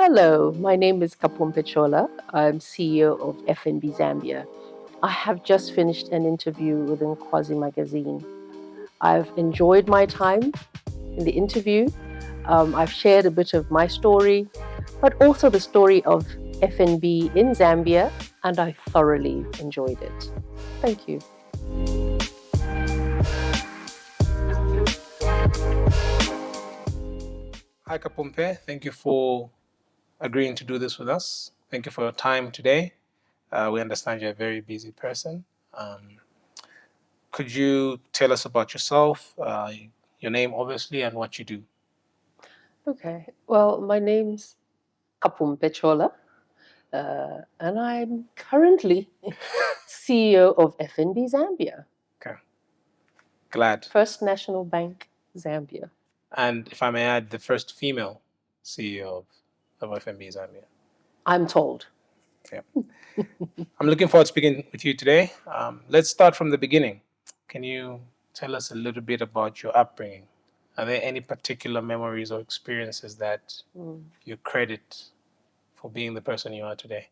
Hello, my name is Kapumpe Chola. I'm CEO of FNB Zambia. I have just finished an interview within Kwazi magazine. I've enjoyed my time in the interview. I've shared a bit of my story, but also the story of FNB in Zambia, and I thoroughly enjoyed it. Thank you. Hi, Kapumpe. Thank you for agreeing to do this with us. Thank you for your time today. We understand you're a very busy person. Um, could you tell us about yourself, your name, obviously, and what you do? Okay, well, my name's Kapumpe Chola, and I'm currently CEO of FNB Zambia, Okay, glad. First National Bank Zambia. And if I may add, the first female CEO of FNB Zambia. I'm told. Yeah. I'm looking forward to speaking with you today. Let's start from the beginning. Can you tell us a little bit about your upbringing? Are there any particular memories or experiences that you credit for being the person you are today?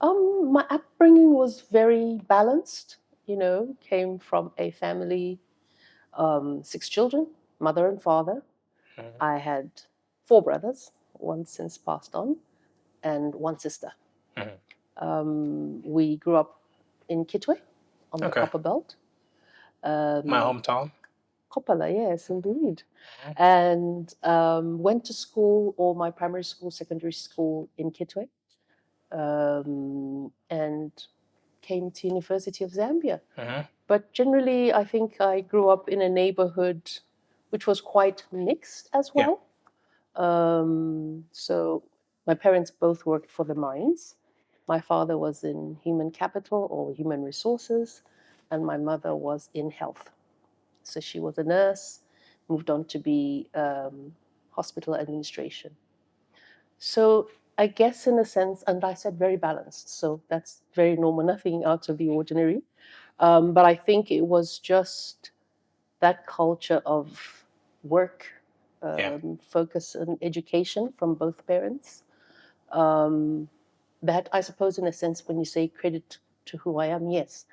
My upbringing was very balanced. Came from a family, six children, mother and father. Mhm. I had four brothers, one since passed on, and one sister. Mhm. We grew up in Kitwe on the Okay, Copper Belt. my Um, hometown. Kopala, yes, indeed. Mhm. And went to school, or my primary school, secondary school in Kitwe, and came to University of Zambia. Mhm. But generally, I think I grew up in a neighborhood which was quite mixed as Yeah. well. So my parents both worked for the mines. My father was in human capital or human resources, and my mother was in health. So she was a nurse, moved on to be hospital administration. So I guess in a sense, and I said very balanced. So that's very normal, nothing out of the ordinary. But I think it was just that culture of work, Yeah. focus on education from both parents. Um, that I suppose, in a sense, when you say credit to who I am, yes.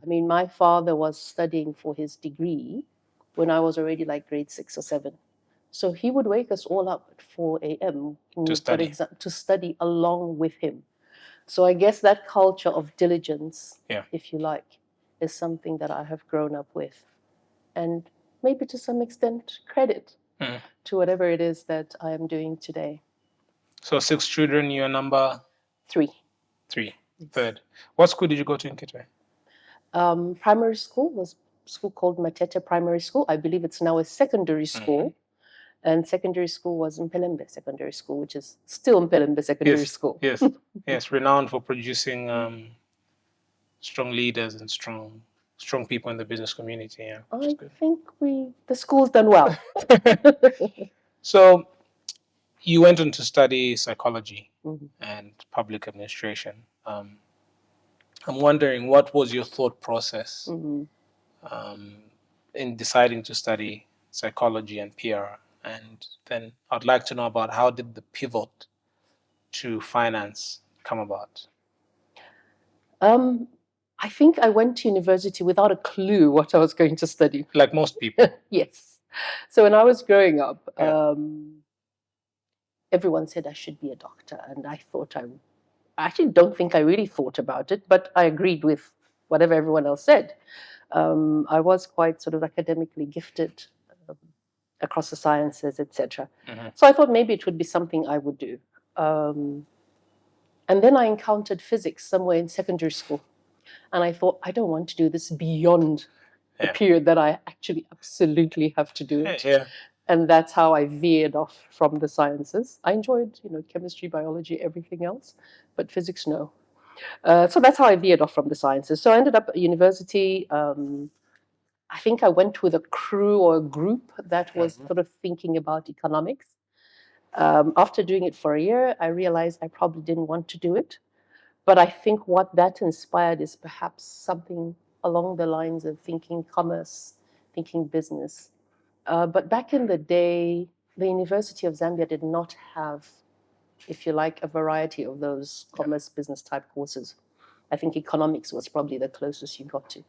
I mean, my father was studying for his degree when I was already like grade 6 or 7. So he would wake us all up at 4 a.m. To study. To study along with him. So I guess that culture of diligence, Yeah. if you like, is something that I have grown up with. And maybe to some extent, credit Mhm. to whatever it is that I am doing today. So 6 children, you're number 3. 3, Yes. third. What school did you go to in Kitwe? Primary school was a school called Matete Primary School. I believe it's now a secondary school. And secondary school was Mpelembe Secondary School, which is still Mpelembe Secondary Yes. School. Yes. Yes. Renowned for producing strong leaders and strong people in the business community. Yeah, which is I good. think the school's done well. So you went on to study psychology Mhm. and public administration. I'm wondering, what was your thought process Mhm. um, in deciding to study psychology and PR? And then I'd like to know about, how did the pivot to finance come about? Um, I think I went to university without a clue what I was going to study. Like most people. Yes. So when I was growing up, Yeah. everyone said I should be a doctor, and I actually don't think I really thought about it, but I agreed with whatever everyone else said. I was quite sort of academically gifted um, across the sciences, etc. Mhm. So I thought maybe it would be something I would do. Um, and then I encountered physics somewhere in secondary school. And I thought, I don't want to do this beyond the Yeah. period that I actually absolutely have to do it. Yeah. And that's how I veered off from the sciences. I enjoyed, chemistry, biology, everything else, but physics, no. So that's how I veered off from the sciences. So I ended up at university. I think I went with a crew or a group that was Mhm. sort of thinking about economics. After doing it for a year, I realized I probably didn't want to do it. But I think what that inspired is perhaps something along the lines of thinking commerce, thinking business. But back in the day, the University of Zambia did not have if you like, a variety of those commerce business type courses. I think economics was probably the closest you got to.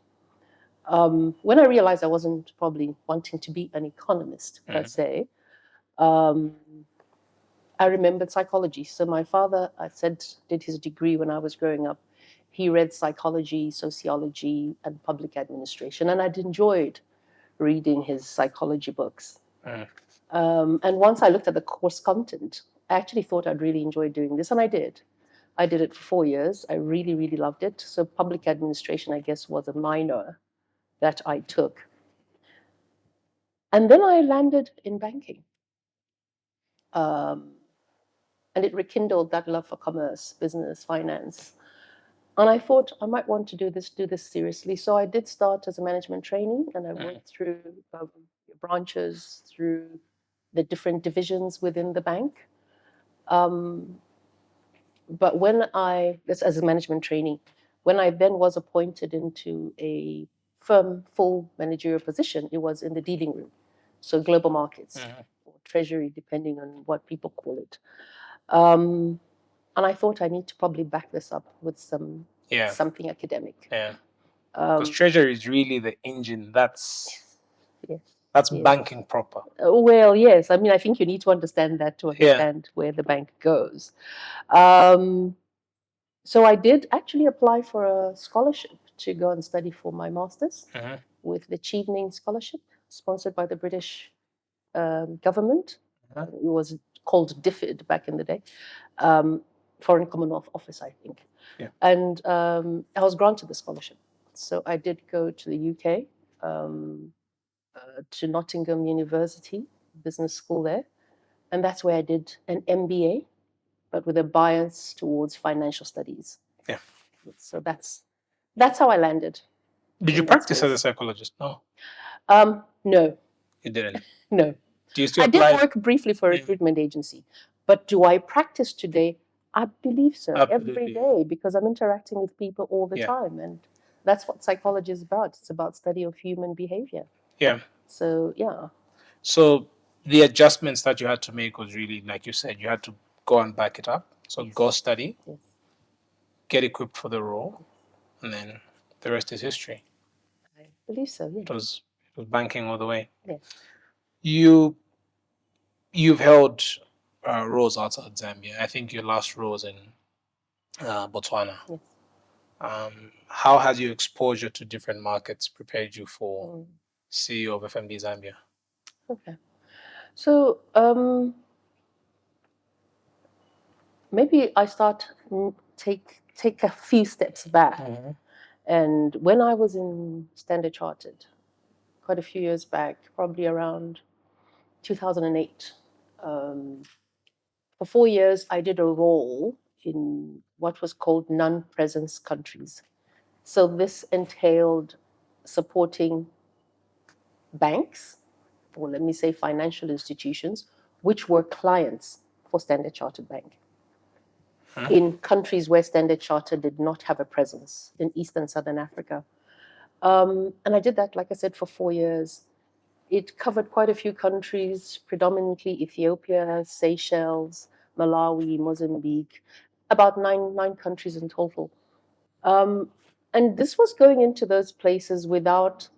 When I realized I wasn't probably wanting to be an economist per se, um, I remembered psychology. So my father, I said, did his degree when I was growing up. He read psychology, sociology, and public administration, and I'd enjoyed reading his psychology books. And once I looked at the course content, I actually thought I'd really enjoy doing this, and I did. I did it for 4 years. I really, really loved it. So public administration, I guess, was a minor that I took. And then I landed in banking. Um, and it rekindled that love for commerce, business, finance. And I thought I might want to do this seriously. So I did start as a management trainee, and I went through branches, through the different divisions within the bank. But when this as a management trainee, when I then was appointed into a firm full managerial position, it was in the dealing room, so global markets or treasury, depending on what people call it. And I thought I need to probably back this up with something academic. Yeah. Because treasury is really the engine. That's Yes. banking proper. Well, yes. I mean, I think you need to understand that to understand where the bank goes. So I did actually apply for a scholarship to go and study for my master's with the Chevening Scholarship, sponsored by the British government. It was called DFID back in the day, Foreign Commonwealth Office, I think. Yeah. And I was granted the scholarship. So I did go to the UK, to Nottingham University, business school there. And that's where I did an MBA, but with a bias towards financial studies. Yeah. So that's how I landed. Did you practice as a psychologist? No. No. You didn't. No. Do you still I apply? did work briefly for a recruitment agency, but do I practice today? I believe so. Absolutely. Every day, because I'm interacting with people all the time, and that's what psychology is about. It's about study of human behavior. Yeah. So yeah. So the adjustments that you had to make was really, like you said, you had to go and back it up. So go study, get equipped for the role, and then the rest is history. I believe so. Yeah. It was banking all the way. Yes. You've held roles outside Zambia. I think your last role was in Botswana. Yes. How has your exposure to different markets prepared you for CEO of FNB Zambia? Okay. So maybe I start take a few steps back. And when I was in Standard Chartered, quite a few years back, probably around 2008, for 4 years, I did a role in what was called non-presence countries. So this entailed supporting banks, or let me say financial institutions, which were clients for Standard Chartered Bank in countries where Standard Chartered did not have a presence in East and Southern Africa. And I did that, like I said, for 4 years. It covered quite a few countries, predominantly Ethiopia, Seychelles, Malawi, Mozambique, about nine countries in total. And this was going into those places without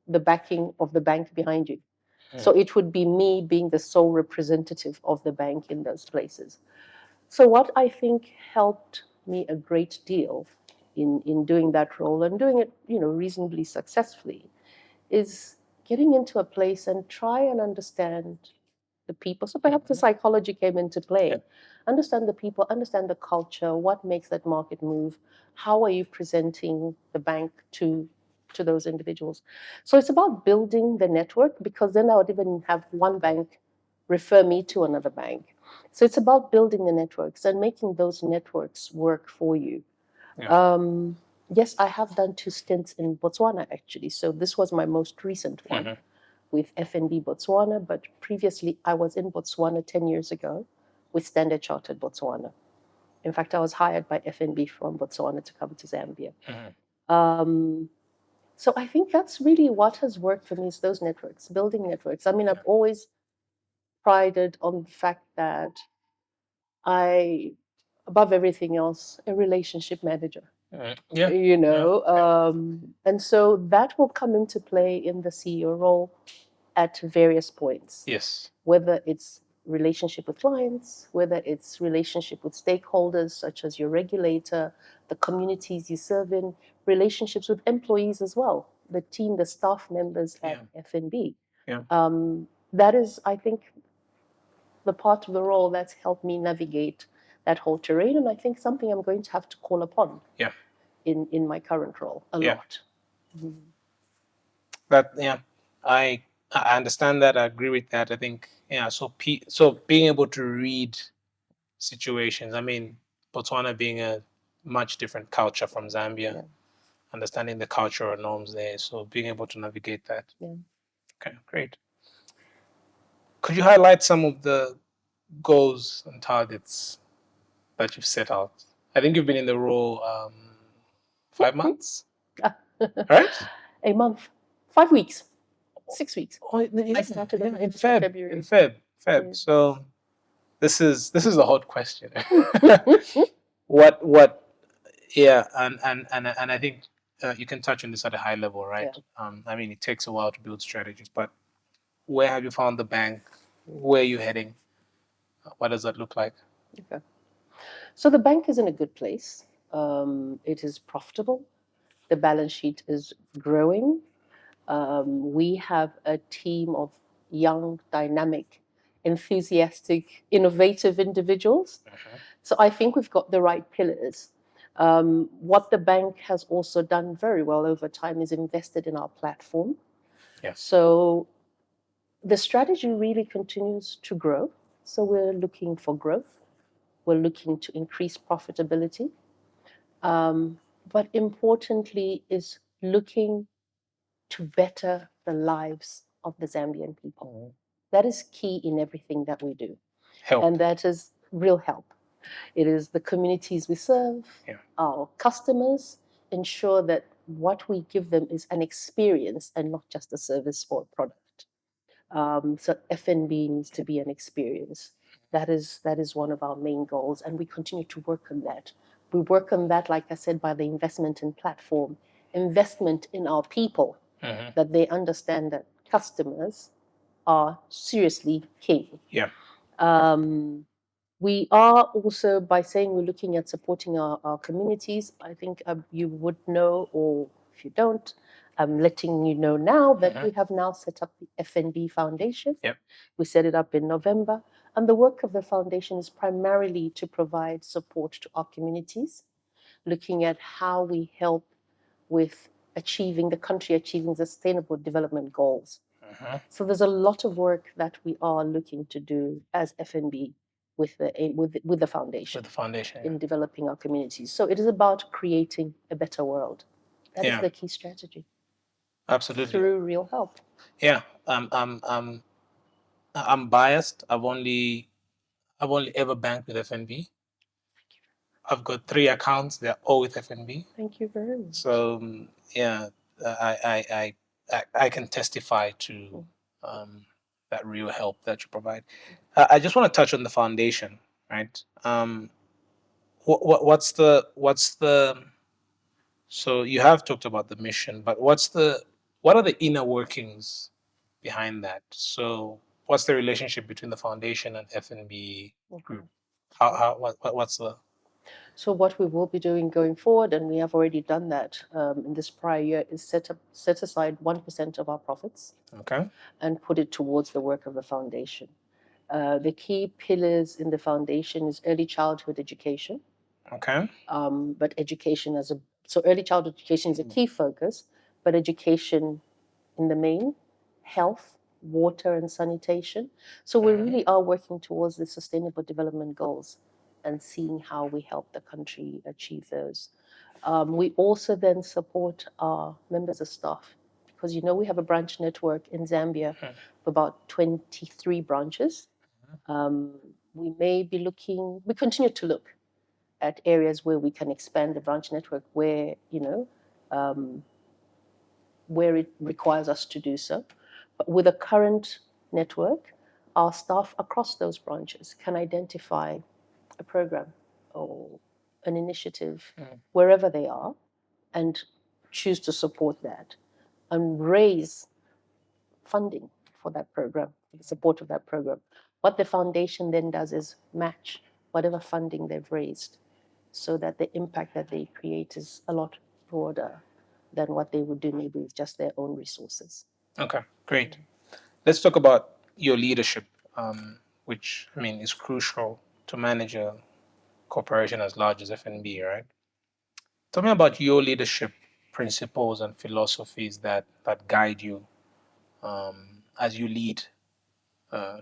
the backing of the bank behind you. So it would be me being the sole representative of the bank in those places. So what I think helped me a great deal in doing that role and doing it, reasonably successfully, is getting into a place and try and understand the people. So perhaps the psychology came into play. Understand the people, understand the culture, what makes that market move, how are you presenting the bank to those individuals. So it's about building the network, because then I would even have one bank refer me to another bank. So it's about building the networks and making those networks work for you. Yes, I have done 2 stints in Botswana, actually. So this was my most recent one with FNB Botswana. But previously, I was in Botswana 10 years ago with Standard Chartered Botswana. In fact, I was hired by FNB from Botswana to come to Zambia. So I think that's really what has worked for me, is those networks, building networks. I mean, I've always prided on the fact that I, above everything else, a relationship manager. Yeah. You know, and so that will come into play in the CEO role at various points. Yes. Whether it's relationship with clients, whether it's relationship with stakeholders such as your regulator, the communities you serve in, relationships with employees as well, the team, the staff members at FNB. Yeah. That is, I think, the part of the role that's helped me navigate that whole terrain, and I think something I'm going to have to call upon Yeah. in my current role a Yeah. lot. That I understand that. I agree with that. I think so being able to read situations. I mean, Botswana being a much different culture from Zambia, Yeah. understanding the cultural norms there. So being able to navigate that. Yeah. Okay, great. Could you highlight some of the goals and targets that you've set out? I think you've been in the role 5 months, right? A month, 5 weeks, 6 weeks. Oh, I started yeah, on in February. Feb. Yeah. So this is a hot question. What Yeah, and I think you can touch on this at a high level, right? Yeah. I mean, it takes a while to build strategies, but where have you found the bank? Where are you heading? What does that look like? Okay. So the bank is in a good place. It is profitable. The balance sheet is growing. We have a team of young, dynamic, enthusiastic, innovative individuals. So I think we've got the right pillars. What the bank has also done very well over time is invested in our platform. Yeah. So the strategy really continues to grow. So we're looking for growth. We're looking to increase profitability. But importantly, is looking to better the lives of the Zambian people. That is key in everything that we do. Help. And that is real help. It is the communities we serve, our customers, ensure that what we give them is an experience and not just a service or a product. So FNB needs to be an experience. That is one of our main goals, and we continue to work on that. We work on that, like I said, by the investment in platform, investment in our people, that they understand that customers are seriously king. Yeah. We are also, by saying we're looking at supporting our communities, I think you would know, or if you don't, I'm letting you know now that we have now set up the FNB Foundation. Yep. We set it up in November. And the work of the foundation is primarily to provide support to our communities, looking at how we help with the country achieving sustainable development goals. So there's a lot of work that we are looking to do as FNB with the foundation. With the foundation. In developing our communities. So it is about creating a better world. That is the key strategy. Absolutely. Through real help. Yeah. I'm biased. I've only ever banked with FNB. I've got 3 accounts. They're all with FNB. Thank you very much. So yeah, I can testify to that real help that you provide. I just want to touch on the foundation, right? What's the so you have talked about the mission, but what are the inner workings behind that? So what's the relationship between the foundation and FNB Group? What's the So what we will be doing going forward, and we have already done that in this prior year, is set aside 1% of our profits, and put it towards the work of the foundation. The key pillars in the foundation is early childhood education. But education so early childhood education is a key focus, but education in the main, health, water, and sanitation. So we really are working towards the sustainable development goals and seeing how we help the country achieve those. We also then support our members of staff, because we have a branch network in Zambia of about 23 branches. We continue to look at areas where we can expand the branch network where it requires us to do so. But with a current network, our staff across those branches can identify a program or an initiative wherever they are and choose to support that and raise funding for that program, for the support of that program. What the foundation then does is match whatever funding they've raised so that the impact that they create is a lot broader than what they would do maybe with just their own resources. Okay, great. Let's talk about your leadership, which I mean is crucial to manage a corporation as large as FNB, right? Tell me about your leadership principles and philosophies that guide you as you lead,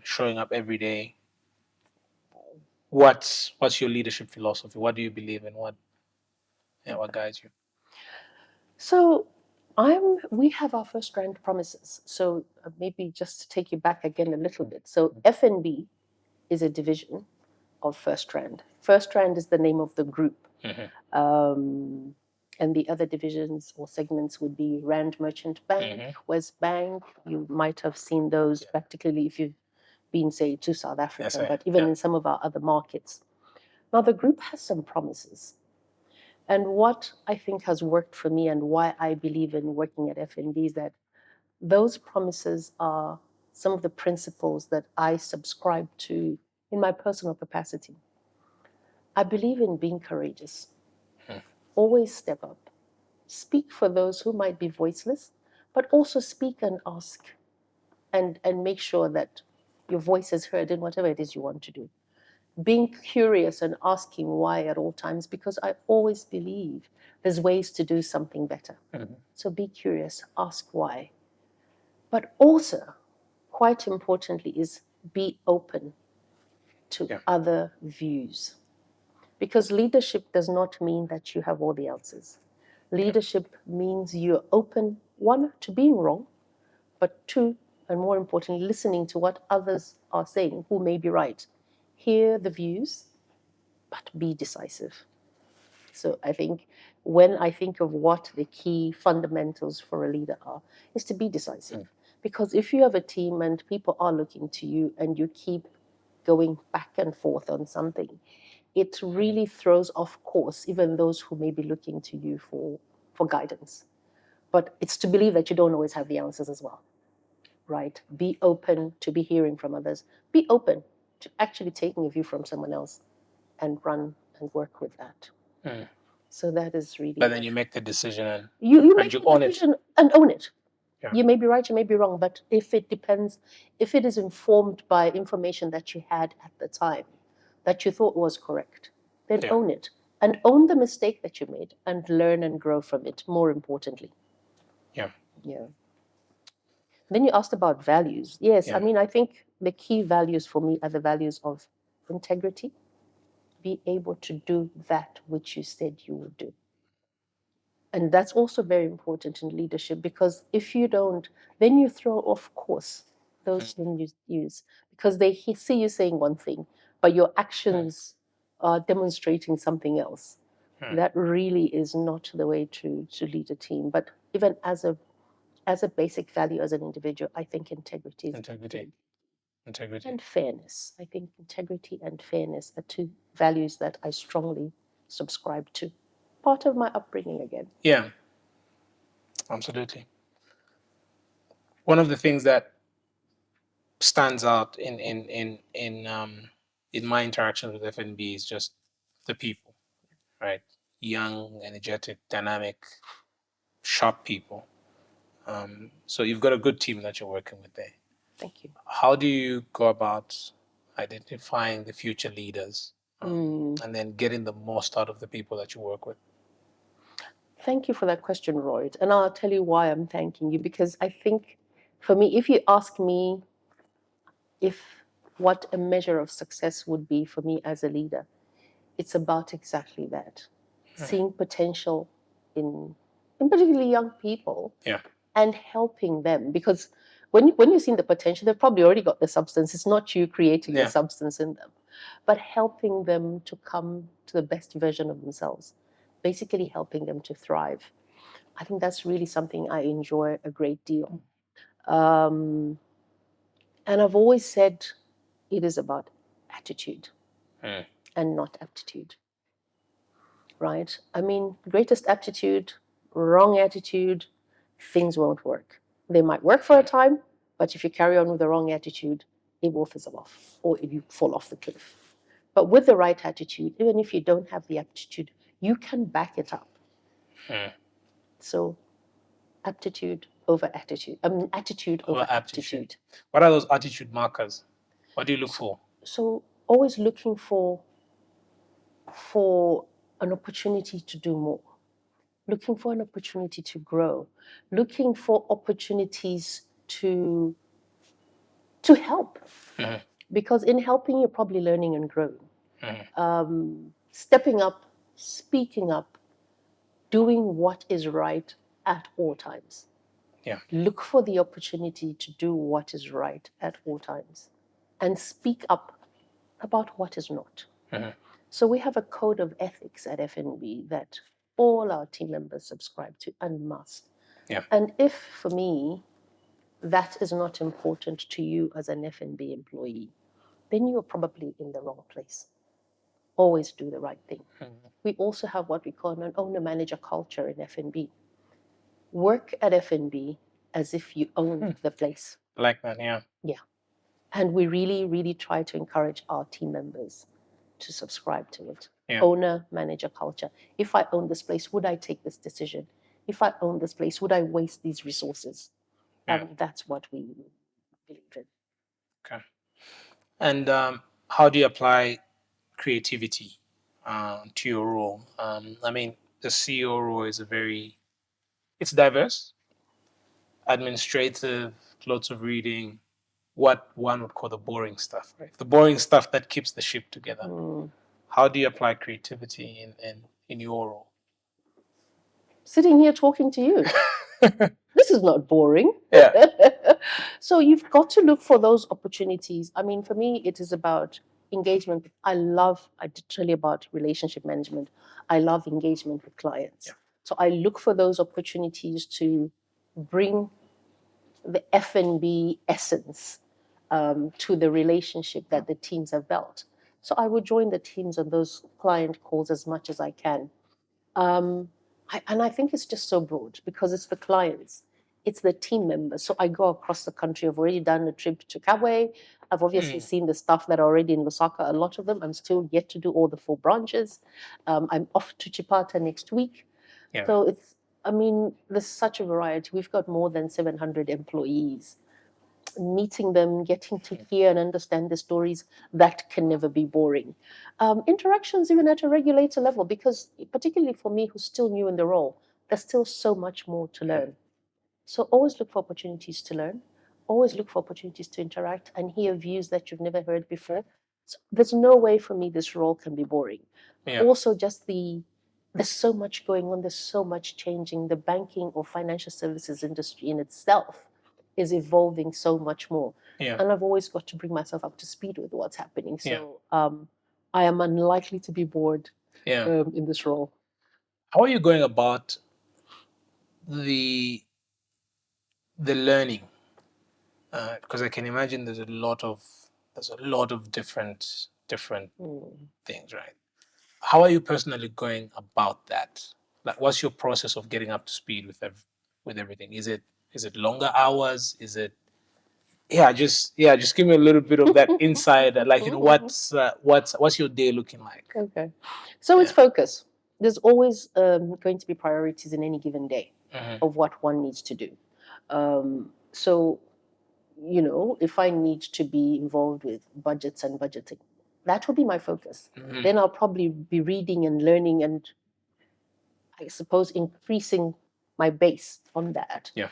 showing up every day. What's your leadership philosophy? What do you believe in? What guides you? So we have our first strand promises. So maybe just to take you back again a little bit. So FNB is a division of First Strand. First Strand is the name of the group. And the other divisions or segments would be Rand Merchant Bank, West Bank. You might have seen those, particularly if you've been, say, to South Africa, but even in some of our other markets. Now, the group has some promises. And what I think has worked for me and why I believe in working at FNB is that those promises are some of the principles that I subscribe to in my personal capacity. I believe in being courageous. Always step up. Speak for those who might be voiceless, but also speak and ask and make sure that your voice is heard in whatever it is you want to do. Being curious and asking why at all times, because I always believe there's ways to do something better. So be curious, ask why. But also, quite importantly, is be open to other views. Because leadership does not mean that you have all the answers. Leadership means you're open, one, to being wrong, but two, and more importantly, listening to what others are saying who may be right. Hear the views, but be decisive. So I think when I think of what the key fundamentals for a leader are, is to be decisive. Because if you have a team and people are looking to you and you keep going back and forth on something, it really throws off course even those who may be looking to you for guidance. But it's to believe that you don't always have the answers as well, right? Be open to be hearing from others. Be open to actually taking a view from someone else and run and work with that. So that is really. But then you make the decision and you make you the own it. decision and own it. Yeah. You may be right, you may be wrong, but if it is informed by information that you had at the time that you thought was correct, then own it and own the mistake that you made and learn and grow from it, more importantly. Yeah. Then you asked about values. Yes, I mean, I think the key values for me are the values of integrity, be able to do that which you said you would do. And that's also very important in leadership, because if you don't, then you throw off course those things you use, because they see you saying one thing, but your actions are demonstrating something else. That really is not the way to lead a team. But even as a basic value as an individual, I think integrity is Integrity. and fairness. I think integrity and fairness are two values that I strongly subscribe to. Part of my upbringing again. Yeah. Absolutely. One of the things that stands out in my interactions with FNB is just the people, right? Young, energetic, dynamic, sharp people. So you've got a good team that you're working with there. Thank you. How do you go about identifying the future leaders and then getting the most out of the people that you work with? Thank you for that question, Royd. And I'll tell you why I'm thanking you, because I think for me, if you ask me what a measure of success would be for me as a leader, it's about exactly that. Seeing potential in particularly young people and helping them. Because when you've seen the potential, they've probably already got the substance. It's not you creating the substance in them, but helping them to come to the best version of themselves, basically helping them to thrive. I think that's really something I enjoy a great deal. And I've always said it is about attitude. and not aptitude, right? I mean, greatest aptitude, wrong attitude, things won't work. They might work for a time, but if you carry on with the wrong attitude, it will fizzle off or you fall off the cliff. But with the right attitude, even if you don't have the aptitude, you can back it up. So aptitude over attitude. Attitude over aptitude. What are those attitude markers? What do you look for? So always looking for an opportunity to do more, looking for an opportunity to grow, looking for opportunities to help. Because in helping, you're probably learning and growing. Stepping up, speaking up, doing what is right at all times. Yeah. Look for the opportunity to do what is right at all times and speak up about what is not. So we have a code of ethics at FNB that all our team members subscribe to and must. Yeah. And if, for me, that is not important to you as an FNB employee, then you're probably in the wrong place. Always do the right thing. We also have what we call an owner-manager culture in FNB. Work at FNB as if you own the place. Like that, yeah. Yeah. And we really, really try to encourage our team members to subscribe to it. Yeah. Owner-manager culture. If I own this place, would I take this decision? If I own this place, would I waste these resources? Yeah. That's what we believe in. Okay. And how do you apply creativity to your role? I mean, the CEO role is it's diverse, administrative, lots of reading, what one would call the boring stuff, right? The boring stuff that keeps the ship together. How do you apply creativity in your role? Sitting here talking to you. This is not boring. Yeah. So you've got to look for those opportunities. I mean, for me, it is about engagement. I did tell you about relationship management. I love engagement with clients. Yeah. So I look for those opportunities to bring the FNB essence to the relationship that the teams have built. So I would join the teams on those client calls as much as I can. And I think it's just so broad because it's the clients, it's the team members. So I go across the country. I've already done a trip to Kabwe. I've obviously seen the staff that are already in Lusaka, a lot of them. I'm still yet to do all the 4 branches. I'm off to Chipata next week. Yeah. So there's such a variety. We've got more than 700 employees. Meeting them, getting to hear and understand the stories, that can never be boring. Interactions even at a regulator level, because particularly for me who's still new in the role, there's still so much more to learn. So always look for opportunities to learn, always look for opportunities to interact and hear views that you've never heard before. So there's no way for me this role can be boring. Yeah. Also, there's so much going on, there's so much changing. The banking or financial services industry in itself is evolving so much more. Yeah. And I've always got to bring myself up to speed with what's happening. So I am unlikely to be bored in this role. How are you going about the learning? Because I can imagine there's a lot of different things, right? How are you personally going about that? Like, what's your process of getting up to speed with everything? Is it longer hours? Is it just give me a little bit of that insight. Like, what's your day looking like? Okay, so it's focus. There's always going to be priorities in any given day of what one needs to do. So, if I need to be involved with budgets and budgeting, that will be my focus. Then I'll probably be reading and learning and, I suppose, increasing my base on that. Yeah.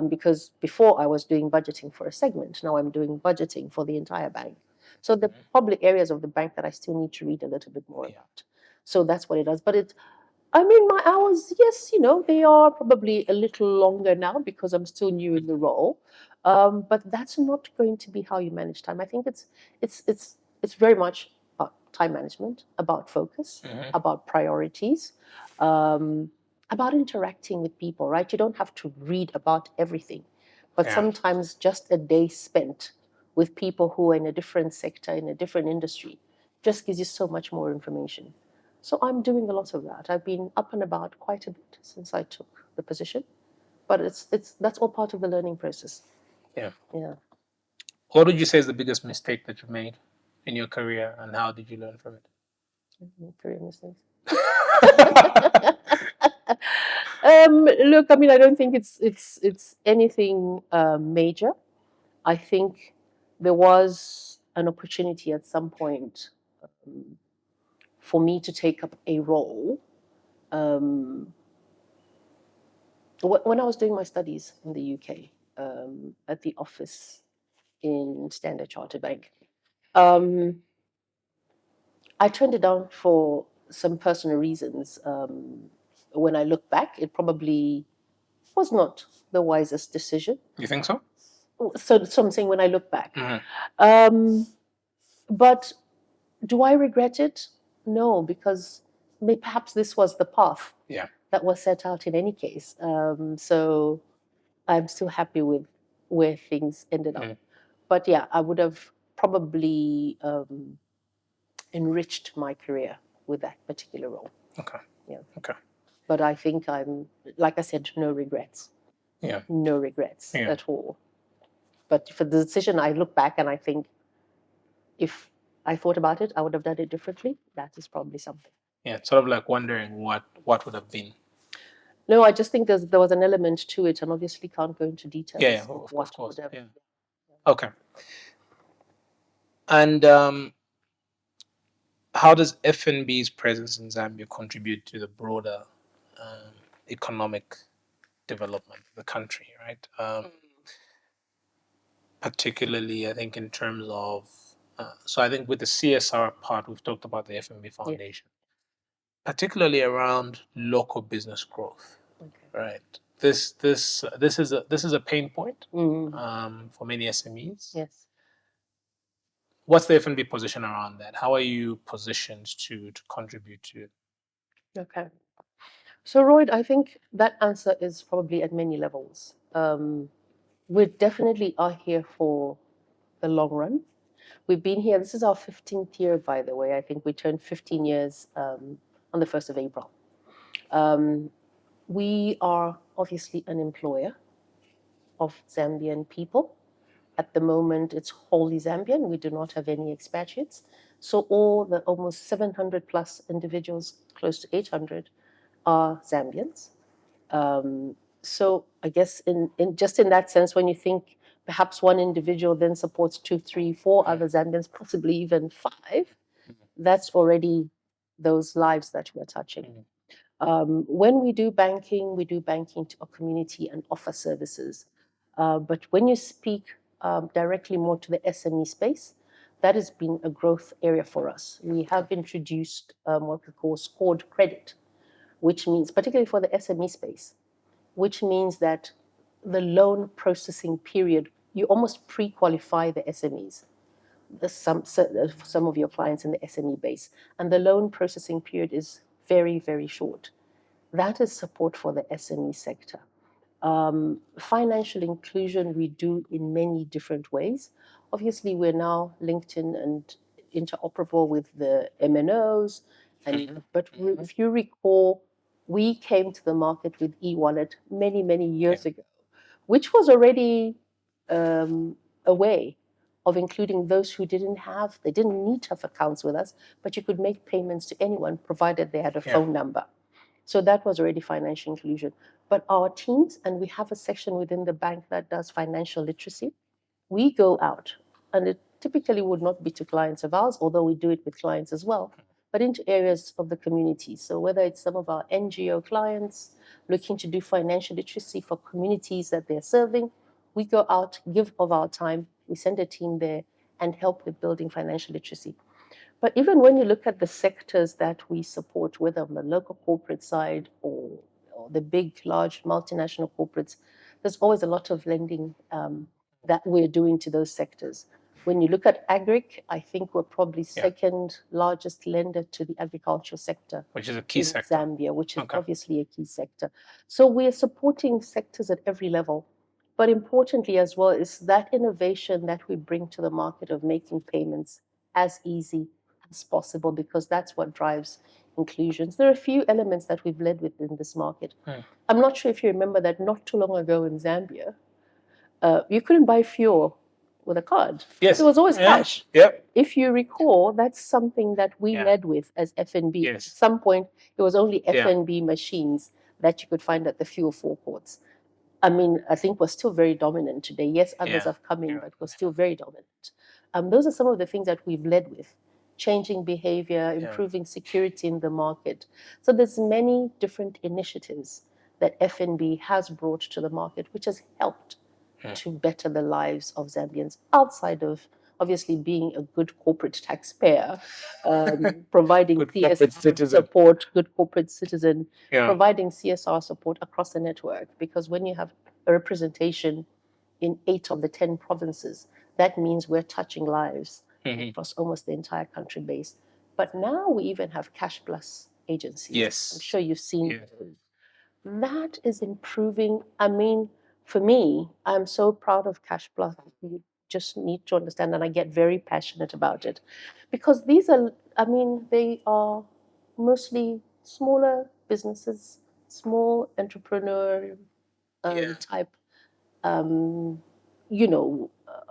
Because before I was doing budgeting for a segment, now I'm doing budgeting for the entire bank. So the public areas of the bank that I still need to read a little bit more about. So that's what it does. But my hours, yes, they are probably a little longer now because I'm still new in the role. But that's not going to be how you manage time. I think it's very much about time management, about focus, about priorities, about interacting with people, right? You don't have to read about everything, but sometimes just a day spent with people who are in a different sector, in a different industry, just gives you so much more information. So I'm doing a lot of that. I've been up and about quite a bit since I took the position, but it's that's all part of the learning process. Yeah. Yeah. What would you say is the biggest mistake that you've made in your career, and how did you learn from it? Career mistakes. Look, I mean, I don't think it's anything major. I think there was an opportunity at some point for me to take up a role. Um, when I was doing my studies in the UK, at the office in Standard Chartered Bank, um, I turned it down for some personal reasons. When I look back, it probably was not the wisest decision. You think so? So I'm saying when I look back. Mhm. But do I regret it? No, because perhaps this was the path Yeah. that was set out in any case. So I'm still happy with where things ended up. Mm. But yeah, I would have probably enriched my career with that particular role. Okay. Yeah. Okay. But I think like I said, no regrets. Yeah. No regrets Yeah. at all. But for the decision, I look back and I think if I thought about it, I would have done it differently. That is probably something. Yeah. It's sort of like wondering what would have been. No, I just think there was an element to it, and obviously can't go into details Yeah. of Of what course. would have. Yeah. Okay. And how does FNB's presence in Zambia contribute to the broader um, economic development of the country, right? Particularly, I think, in terms of, so I think with the CSR part, we've talked about the FNB Yes. Foundation, particularly around local business growth, Okay. right? This is a pain point Mm. for many SMEs. Yes. What's the FNB position around that? How are you positioned to contribute to it? Okay. So, Royd, I think that answer is probably at many levels. We definitely are here for the long run. We've been here, this is our 15th year, by the way. I think we turned 15 years on the 1st of April. We are obviously an employer of Zambian people. At the moment, it's wholly Zambian. We do not have any expatriates. So all the almost 700 plus individuals, close to 800, are Zambians. So I guess in just in that sense, when you think perhaps one individual then supports 2, 3, 4 other Zambians, possibly even 5, that's already those lives that we're touching. When we do banking to a community and offer services. But when you speak directly more to the SME space, that has been a growth area for us. We have introduced what we call scored credit, which means, particularly for the SME space, which means that the loan processing period, you almost pre-qualify the SMEs, some of your clients in the SME base, and the loan processing period is very, very short. That is support for the SME sector. Financial inclusion we do in many different ways. Obviously, we're now linked in and interoperable with the MNOs, but if you recall, we came to the market with e-wallet many years ago, which was already a way of including those who they didn't need to have accounts with us, but you could make payments to anyone provided they had a phone number. So that was already financial inclusion. But our teams, and we have a section within the bank that does financial literacy, we go out, and it typically would not be to clients of ours, although we do it with clients as well, but into areas of the community. So whether it's some of our NGO clients looking to do financial literacy for communities that they're serving, we go out, give of our time, we send a team there and help with building financial literacy. But even when you look at the sectors that we support, whether on the local corporate side or the big, large multinational corporates, there's always a lot of lending that we're doing to those sectors. When you look at agric, I think we're probably second largest lender to the agricultural sector, which is a key in sector. Zambia, which is obviously a key sector. So we're supporting sectors at every level. But importantly as well is that innovation that we bring to the market of making payments as easy as possible, because that's what drives inclusions. There are a few elements that we've led with in this market. I'm not sure if you remember that not too long ago in Zambia, you couldn't buy fuel with a card. Yes. It was always cash. Yep. If you recall, that's something that we led with as FNB. Yes. At some point, it was only Yeah. FNB machines that you could find at the fuel forecourts. I mean, I think we're still very dominant today. Yes, others have come in, but we're still very dominant. Those are some of the things that we've led with: changing behavior, improving security in the market. So there's many different initiatives that FNB has brought to the market, which has helped to better the lives of Zambians, outside of obviously being a good corporate taxpayer, providing Good corporate CSR citizen. support, good corporate citizen, Yeah. providing CSR support across the network. Because when you have a representation in 8 of the 10 provinces, that means we're touching lives across almost the entire country base. But now we even have cash plus agencies. Yes. I'm sure you've seen that is improving. I mean, for me, I'm so proud of Cash Plus. You just need to understand, and I get very passionate about it, because these are, I mean, they are mostly smaller businesses, small entrepreneur type,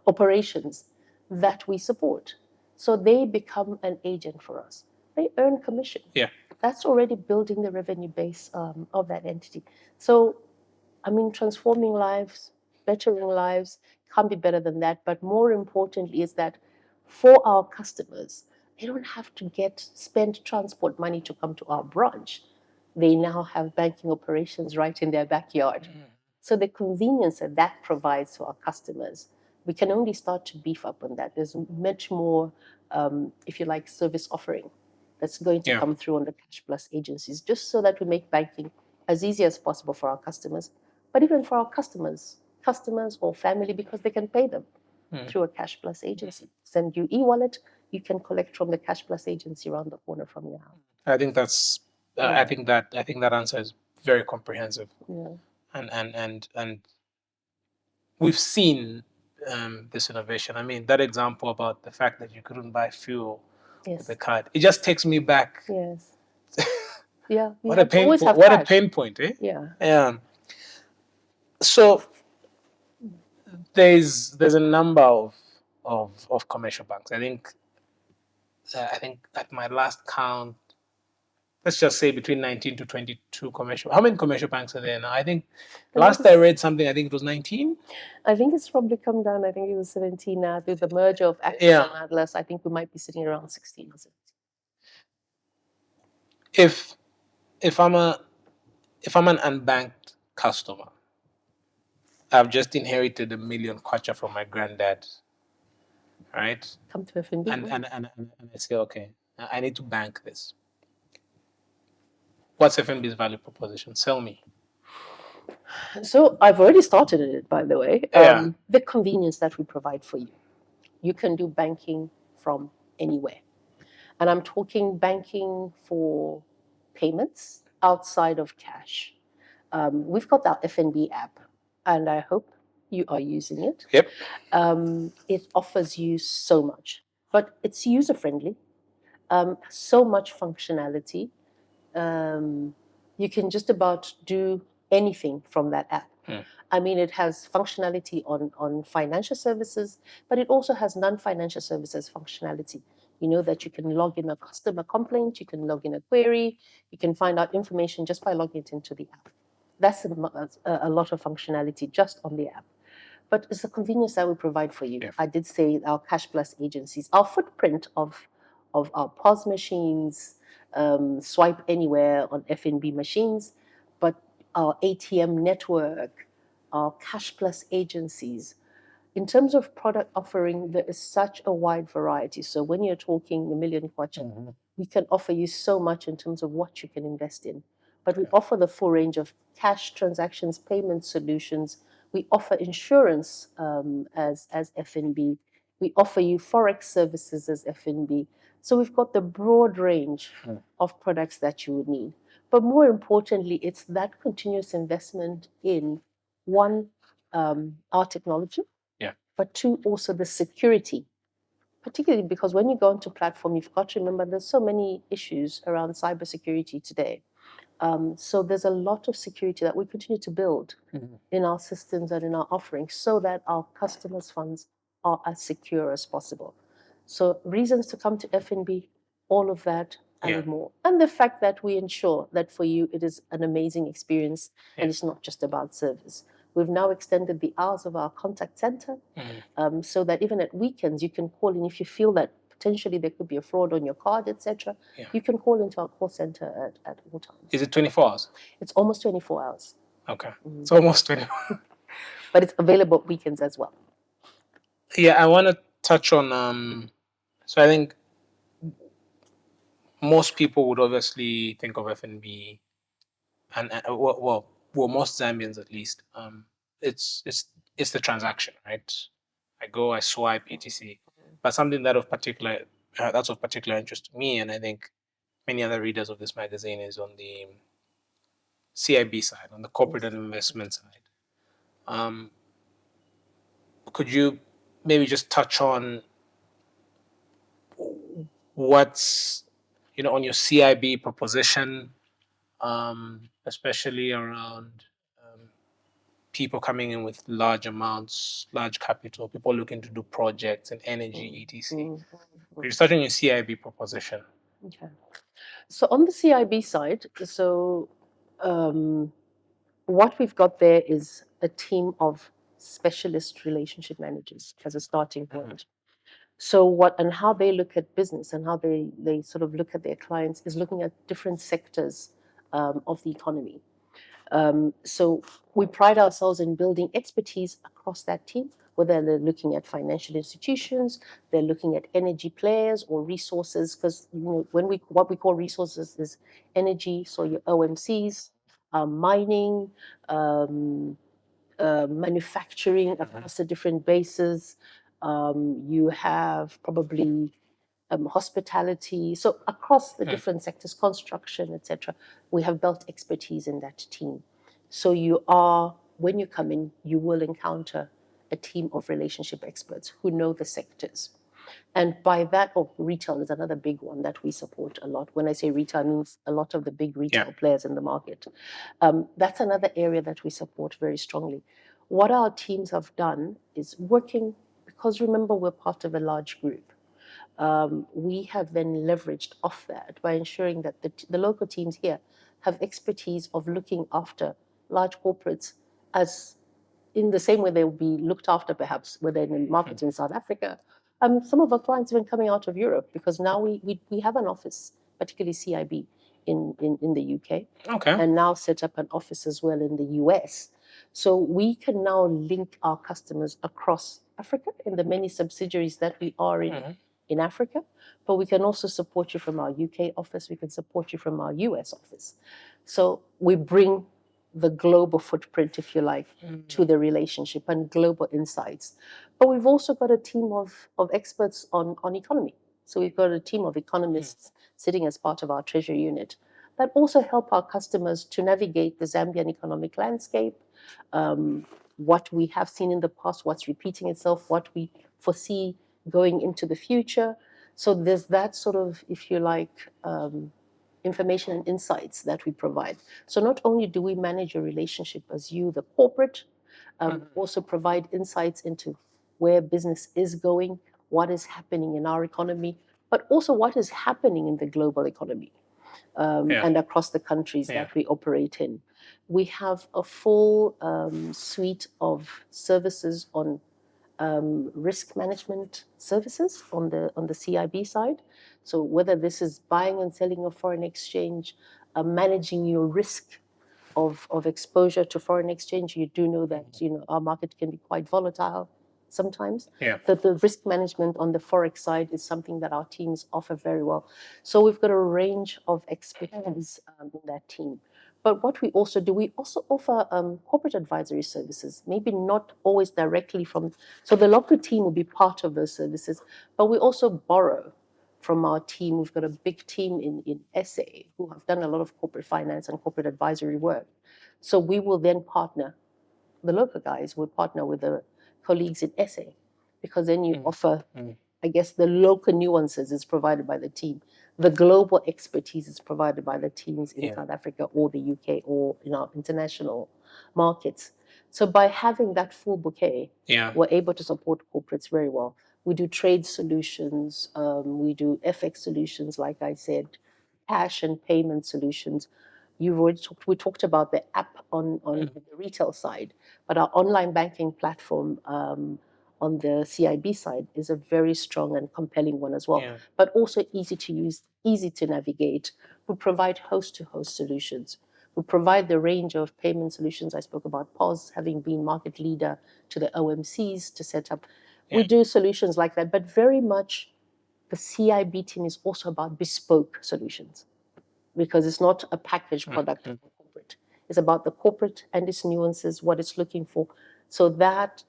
operations that we support. So they become an agent for us. They earn commission. Yeah. That's already building the revenue base of that entity. So, I mean, transforming lives, bettering lives can't be better than that. But more importantly is that for our customers, they don't have to spend transport money to come to our branch. They now have banking operations right in their backyard. So the convenience that provides to our customers, we can only start to beef up on that. There's much more, if you like, service offering that's going to come through on the Cash Plus agencies, just so that we make banking as easy as possible for our customers, but even for our customers or family, because they can pay them through a Cash Plus agency. Send you e-wallet, you can collect from the Cash Plus agency around the corner from your house. I think that's. I think that answer is very comprehensive. Yeah. And we've seen this innovation. I mean, that example about the fact that you couldn't buy fuel with a card, it just takes me back. Yes. Yeah. What a pain point, eh? Yeah. So there's a number of commercial banks. I think at my last count, let's just say between 19 to 22 commercial. How many commercial banks are there now? I think last I read something, I think it was 19. I think it's probably come down. I think it was 17 now. With the merger of Axis and Atlas, I think we might be sitting around 16 or 17. If I'm an unbanked customer, I've just inherited $1 million kwacha from my granddad, right? Come to FNB. And I say, okay, I need to bank this. What's FNB's value proposition? Sell me. So I've already started it, by the way. The convenience that we provide for you. You can do banking from anywhere. And I'm talking banking for payments outside of cash. We've got our FNB app, and I hope you are using it. Yep. It offers you so much, but it's user-friendly, so much functionality. You can just about do anything from that app. I mean, it has functionality on financial services, but it also has non-financial services functionality. You know that you can log in a customer complaint, you can log in a query, you can find out information just by logging it into the app. That's a lot of functionality just on the app. But it's the convenience that we provide for you. I did say our Cash Plus agencies, our footprint of our POS machines, swipe anywhere on FNB machines, but our ATM network, our Cash Plus agencies. In terms of product offering, there is such a wide variety. So when you're talking $1 million kwacha, we can offer you so much in terms of what you can invest in. But we offer the full range of cash transactions, payment solutions. We offer insurance as FNB. We offer you Forex services as FNB. So we've got the broad range of products that you would need. But more importantly, it's that continuous investment in, one, our technology, but two, also the security, particularly because when you go onto platform, you've got to remember there's so many issues around cybersecurity today. So there's a lot of security that we continue to build in our systems and in our offerings so that our customers' funds are as secure as possible. So reasons to come to FNB, all of that and more. And the fact that we ensure that for you it is an amazing experience and it's not just about service. We've now extended the hours of our contact center so that even at weekends you can call in if you feel that potentially there could be a fraud on your card, etc. You can call into our call center at all times. Is it 24 hours? It's almost 24 hours. Okay. It's almost 24. But it's available weekends as well. Yeah, I want to touch on, so I think most people would obviously think of FNB, and well, most Zambians at least. It's the transaction, right? I go, I swipe, etc. But something that that's of particular interest to me, and I think many other readers of this magazine, is on the CIB side, on the corporate and investment side. Could you maybe just touch on what's on your CIB proposition, especially around people coming in with large amounts, large capital, people looking to do projects and energy, etc. Could you start on your CIB proposition? Okay. So on the CIB side, what we've got there is a team of specialist relationship managers as a starting point. So how they look at business and how they sort of look at their clients is looking at different sectors of the economy. So we pride ourselves in building expertise across that team, whether they're looking at financial institutions, they're looking at energy players or resources, because what we call resources is energy, so your OMCs, mining, manufacturing across the different bases. You have probably hospitality. So across the different sectors, construction, etc., we have built expertise in that team. So when you come in, you will encounter a team of relationship experts who know the sectors. And by that, retail is another big one that we support a lot. When I say retail, I mean a lot of the big retail players in the market. That's another area that we support very strongly. What our teams have done is working, because remember, we're part of a large group. We have then leveraged off that by ensuring that the local teams here have expertise of looking after large corporates as in the same way they will be looked after, perhaps, whether in the market in South Africa. Some of our clients have been coming out of Europe because now we have an office, particularly CIB, in the UK. Okay. And now set up an office as well in the US. So we can now link our customers across Africa in the many subsidiaries that we are in Africa, but we can also support you from our UK office, we can support you from our US office. So we bring the global footprint, if you like, to the relationship and global insights. But we've also got a team of experts on economy. So we've got a team of economists sitting as part of our treasury unit that also help our customers to navigate the Zambian economic landscape, what we have seen in the past, what's repeating itself, what we foresee going into the future. So there's that sort of, if you like, information and insights that we provide. So not only do we manage your relationship as you, the corporate, also provide insights into where business is going, what is happening in our economy, but also what is happening in the global economy and across the countries that we operate in. We have a full suite of services on risk management services on the CIB side. So whether this is buying and selling of foreign exchange, managing your risk of exposure to foreign exchange, you do know that our market can be quite volatile sometimes. That the risk management on the forex side is something that our teams offer very well. So we've got a range of expertise in that team. But what we also do, we also offer corporate advisory services, maybe not always directly from, so the local team will be part of those services, but we also borrow from our team. We've got a big team in SA who have done a lot of corporate finance and corporate advisory work. So we will then partner, the local guys will partner with the colleagues in SA, because then you offer I guess the local nuances is provided by the team. The global expertise is provided by the teams in South Africa or the UK or in our international markets. So by having that full bouquet, we're able to support corporates very well. We do trade solutions, we do FX solutions, like I said, cash and payment solutions. We talked about the app on the retail side, but our online banking platform on the CIB side is a very strong and compelling one as well, but also easy to use, easy to navigate. We provide host-to-host solutions. We provide the range of payment solutions I spoke about, POS having been market leader to the OMCs to set up. We do solutions like that, but very much the CIB team is also about bespoke solutions because it's not a packaged product for corporate. It's about the corporate and its nuances, what it's looking for. So that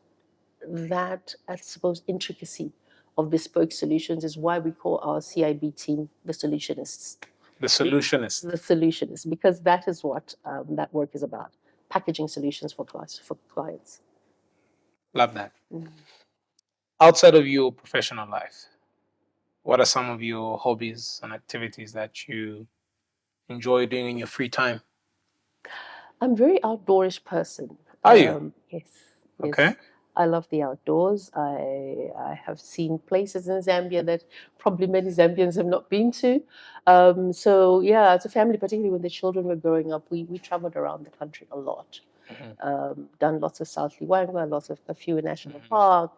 I suppose intricacy of bespoke solutions is why we call our CIB team the solutionists. The solutionists. The solutionists, because that is what that work is about: packaging solutions for clients. Love that. Outside of your professional life, what are some of your hobbies and activities that you enjoy doing in your free time? I'm a very outdoorish person. Are you? Yes. Okay. I love the outdoors. I have seen places in Zambia that probably many Zambians have not been to. So yeah, as a family, particularly when the children were growing up, we traveled around the country a lot. Done lots of South Liwanga, lots of Kafue National Park,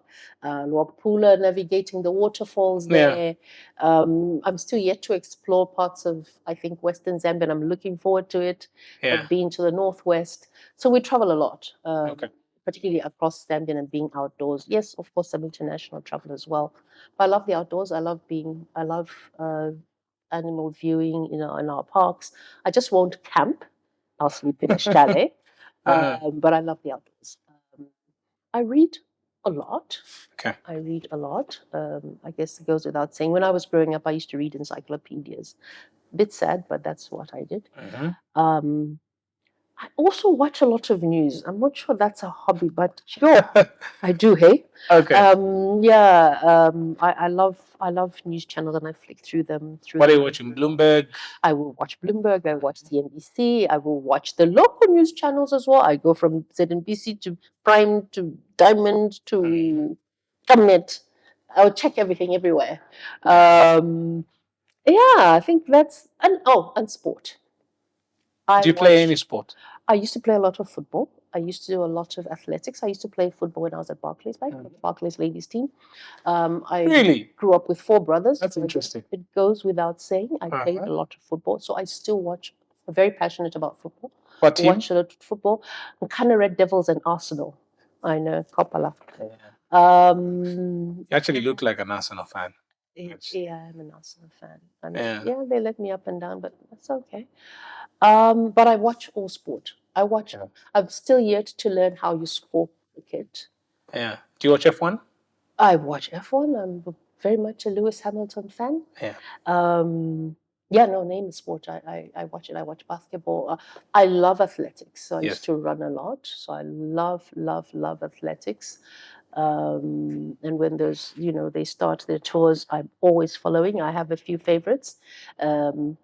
Luapula, navigating the waterfalls there. I'm still yet to explore parts of, I think, Western Zambia, and I'm looking forward to it. I've been to the Northwest. So we travel a lot. Particularly across Zambia and being outdoors. Yes, of course, some international travel as well. But I love the outdoors. I love animal viewing, in our parks. I just won't camp. I'll sleep in a chalet. But I love the outdoors. I read a lot. Okay. I read a lot. I guess it goes without saying. When I was growing up, I used to read encyclopedias. A bit sad, but that's what I did. I also watch a lot of news. I'm not sure that's a hobby, but sure, I do. Hey, Okay. I love news channels, and I flick through them. What are you watching? Bloomberg? I will watch Bloomberg. I watch CNBC. I will watch the local news channels as well. I go from ZNBC to Prime to Diamond to Summit. I'll check everything everywhere. I think that's and sport. Do you play any sport? I used to play a lot of football. I used to do a lot of athletics. I used to play football when I was at Barclays Bank, Barclays ladies team. I Really? grew up with 4 brothers. That's interesting. It goes without saying. I played a lot of football, so I still watch. I'm very passionate about football. What team? Watch a lot of football. I'm kind of Red Devils and Arsenal. I know, Kopala. You actually look like an Arsenal fan. Yeah, I'm an Arsenal fan. And they let me up and down, but that's okay. But I watch all sport. I'm still yet to learn how you score cricket. Yeah. Do you watch F1? I watch F1. I'm very much a Lewis Hamilton fan. Name a sport. I watch it. I watch basketball. I love athletics. So I used to run a lot. So I love athletics. And when they start their tours, I'm always following. I have a few favorites. I'm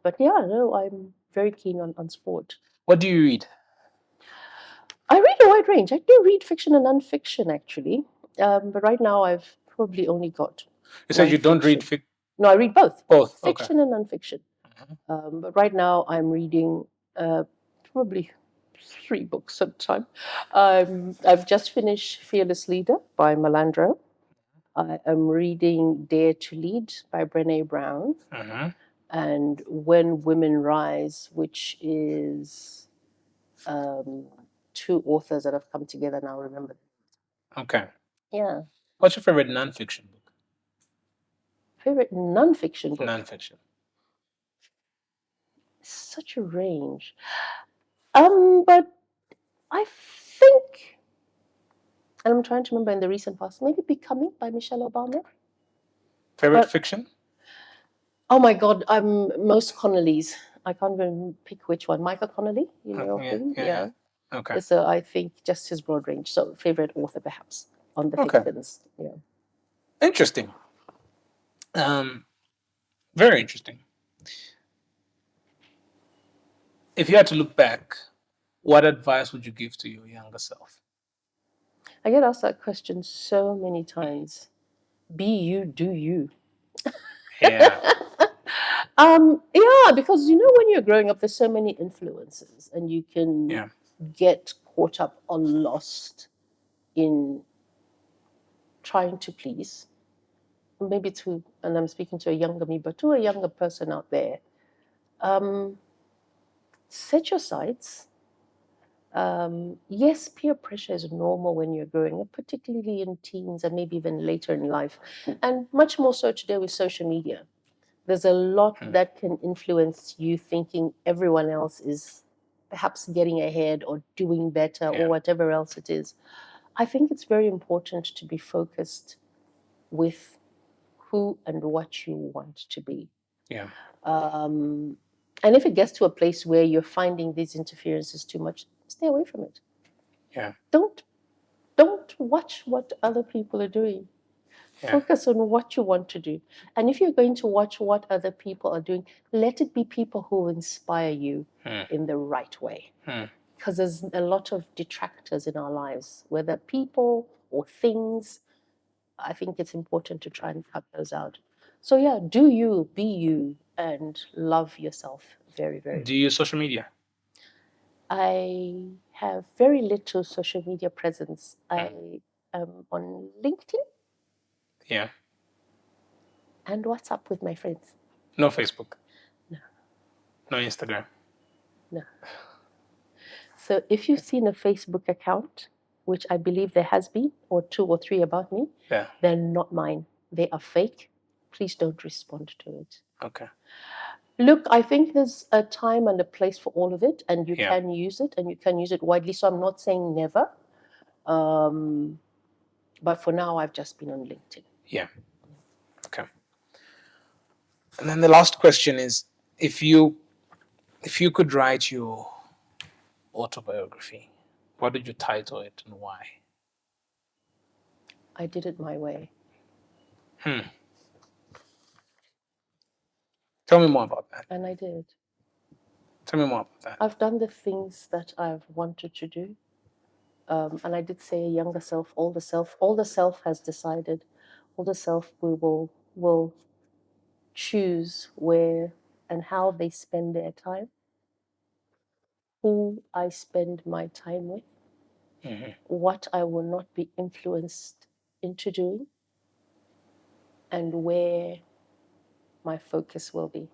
very keen on sport. What do you read? I read a wide range. I do read fiction and non-fiction, actually. But right now, I've probably only got. You said you don't read fiction? No, I read both. Both. Fiction and non-fiction. But right now, I'm reading probably 3 books at a time. I've just finished Fearless Leader by Melandro. I am reading Dare to Lead by Brené Brown. And When Women Rise, which is 2 authors that have come together now. Remember? Okay. Yeah. What's your favorite non-fiction book? Favorite non-fiction book? Non-fiction. Such a range. But I think, and I'm trying to remember in the recent past, maybe Becoming by Michelle Obama. Favorite fiction? Oh my God, most Connolly's. I can't even pick which one. Michael Connolly, you know him? Yeah. Okay. So I think just his broad range. So favorite author perhaps on the fictions. Yeah. Interesting. Very interesting. If you had to look back, what advice would you give to your younger self? I get asked that question so many times. Be you, do you. Yeah, Yeah, because when you're growing up, there's so many influences, and you can yeah, get caught up or lost in trying to please. Maybe and I'm speaking to a younger me, but to a younger person out there, um, set your sights. Yes, peer pressure is normal when you're growing up, particularly in teens and maybe even later in life, and much more so today with social media. There's a lot that can influence you thinking everyone else is perhaps getting ahead or doing better or yeah, whatever else it is. I think it's very important to be focused with who and what you want to be. yeah, Um, and if it gets to a place where you're finding these interferences too much, stay away from it. yeah, Don't don't watch what other people are doing. yeah. Focus on what you want to do. And if you're going to watch what other people are doing, let it be people who inspire you in the right way. Because there's a lot of detractors in our lives, whether people or things. I think it's important to try and cut those out. So, yeah, do you, be you, and love yourself very, very Do much. you use social media? I have very little social media presence. I am on LinkedIn Yeah. and WhatsApp with my friends. No Facebook. No, No Instagram. no. So if you've seen a Facebook account, which I believe there has been, or 2 or 3 about me, Yeah. they're not mine. They are fake. Please don't respond to it. Okay. Look, I think there's a time and a place for all of it, and you Yeah. can use it, and you can use it widely. So I'm not saying never, but for now, I've just been on LinkedIn. Yeah. Okay. And then the last question is, if you could write your autobiography, what did you title it and why? I did it my way. Tell me more about that. And I did. Tell me more about that. I've done the things that I've wanted to do. And I did say younger self, older self has decided. Older self will choose where and how they spend their time, who I spend my time with, what I will not be influenced into doing, and where my focus will be.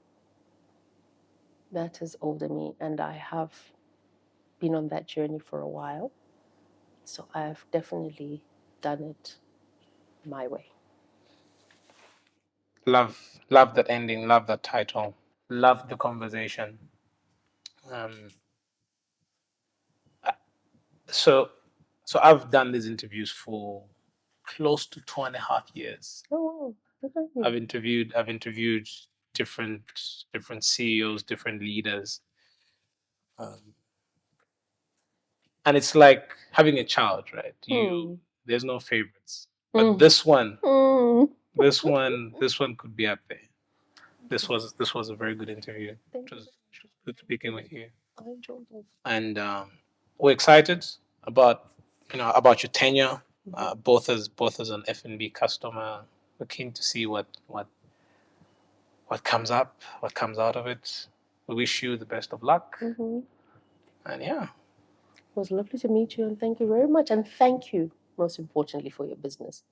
That is older me, and I have been on that journey for a while. So I've definitely done it my way. Love that ending. Love that title. Love the conversation. Um, so, so I've done these interviews for close to 2.5 years. Oh, wow. I've interviewed different CEOs, different leaders, um, and it's like having a child, right? There's no favorites, but this one, this one could be up there. This was a very good interview. Thank It was you. good speaking with you, I enjoyed it. and we're excited about about your tenure, both as an FNB customer. We're keen to see what comes up, what comes out of it. We wish you the best of luck, and yeah, It was lovely to meet you, and thank you very much. And thank you, most importantly, for your business.